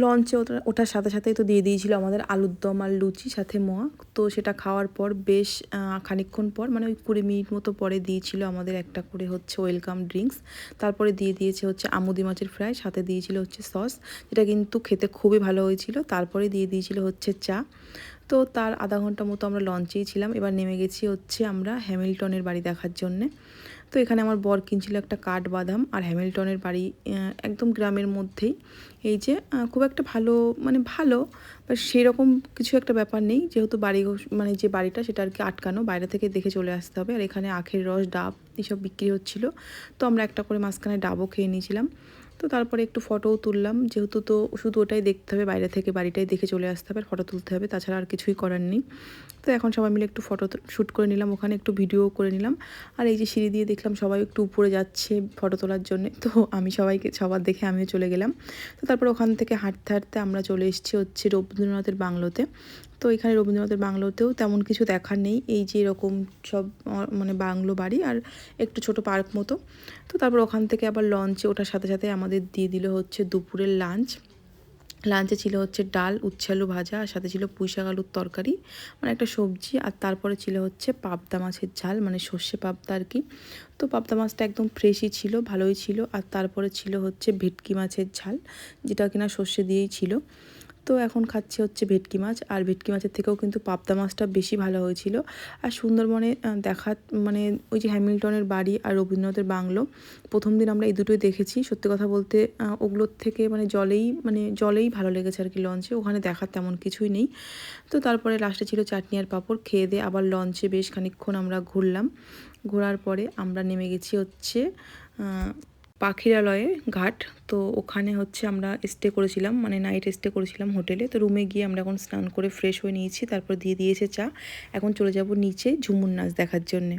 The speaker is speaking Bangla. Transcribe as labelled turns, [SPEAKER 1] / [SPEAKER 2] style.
[SPEAKER 1] লঞ্চে ওঠার সাথে সাথেই তো দিয়ে দিয়েছিল আমাদের আলুর দম আর লুচি সাথে মোয়া। তো সেটা খাওয়ার পর বেশ খানিকক্ষণ পর মানে ওই 20 মিনিট মতো পরে দিয়েছিল আমাদের একটা করে হচ্ছে ওয়েলকাম ড্রিঙ্কস। তারপরে দিয়ে দিয়েছে হচ্ছে আমুদি মাছের ফ্রাই, সাথে দিয়েছিল হচ্ছে সস, যেটা কিন্তু খেতে খুবই ভালো হয়েছিল। তারপরে দিয়ে দিয়েছিল হচ্ছে চা। তো তার আধা ঘন্টা মতো আমরা লঞ্চেই ছিলাম। এবার নেমে গেছি হচ্ছে আমরা হ্যামিল্টনের বাড়ি দেখার জন্যে। তো এখানে আমার বর কিনছিল একটা কাঠবাদাম। আর হ্যামিল্টনের বাড়ি একদম গ্রামের মধ্যেই। এই যে খুব একটা ভালো মানে ভালো বা সেরকম কিছু একটা ব্যাপার নেই, যেহেতু বাড়ি মানে যে বাড়িটা সেটা আর কি আটকানো, বাইরে থেকে দেখে চলে আসতে হবে। আর এখানে আখের রস, ডাব এসব বিক্রি হচ্ছিল। তো আমরা একটা করে মাঝখানে ডাবও খেয়ে নিয়েছিলাম। তো তারপরে একটু ফটোও তুললাম, যেহেতু তো শুধু ওটাই দেখতে হবে, বাইরে থেকে বাড়িটাই দেখে চলে আসতে হবে আর ফটো তুলতে হবে, তাছাড়া আর কিছুই করার নেই। তো এখন সবাই মিলে একটু ফটো শ্যুট করে নিলাম, ওখানে একটু ভিডিও করে নিলাম। আর এই যে সিঁড়ি দিয়ে দেখলাম সবাই একটু উপরে যাচ্ছে ফটো তোলার জন্যে, তো আমি সবার দেখে আমিও চলে গেলাম। তো তারপর ওখান থেকে হাঁটতে হাঁটতে আমরা চলে এসেছি হচ্ছে রবীন্দ্রনাথের বাংলোতে। তো এখানে রবীন্দ্রনাথের বাংলোতেও তেমন কিছু দেখার নেই, এই যে এরকম সব মানে বাংলো বাড়ি আর একটু ছোট পার্ক মতো। তো তারপর ওখান থেকে আবার লঞ্চে ওঠার সাথে সাথে আমাদের দিয়ে দিল হচ্ছে দুপুরের লাঞ্চ। লাঞ্চে ছিল হচ্ছে ডাল, উচ্ছে আলু ভাজা, আর সাথে ছিল পুঁইশাক আলুর তরকারি মানে একটা সবজি। আর তারপরে ছিল হচ্ছে পাবদা মাছের ঝাল, মানে সর্ষে পাবদা আর কি। তো পাবদা মাছটা একদম ফ্রেশই ছিল, ভালোই ছিল। আর তারপরে ছিল হচ্ছে ভেটকি মাছের ঝাল, যেটা কিনা সর্ষে দিয়েই ছিল। তো এখন খাচ্ছি হচ্ছে ভেটকি মাছ, আর ভেটকি মাছের থেকেও কিন্তু পাবদা মাছটা বেশি ভালো হয়েছিল। আর সুন্দরবনে দেখা মানে ওই যে হ্যামিল্টনের বাড়ি আর রবীন্দ্রনাথের বাংলো, প্রথম দিন আমরা এই দুটোই দেখেছি। সত্যি কথা বলতে ওগুলোর থেকে মানে জলেই ভালো লেগেছে আর কি লঞ্চে, ওখানে দেখার তেমন কিছুই নেই। তো তারপরে লাস্টে ছিল চাটনি আর পাঁপড়। খেয়ে দিয়ে আবার লঞ্চে বেশ খানিকক্ষণ আমরা ঘুরলাম। ঘোরার পরে আমরা নেমে গেছি হচ্ছে পাখিরালয়ে ঘাট। তো ওখানে হচ্ছে আমরা স্টে করেছিলাম, মানে নাইট স্টে করেছিলাম হোটেলে। তো রুমে গিয়ে আমরা এখন স্নান করে ফ্রেশ হয়ে নিয়েছি, তারপর দিয়ে দিয়েছে চা। এখন চলে যাব নিচে ঝুমুর নাচ দেখার জন্যে।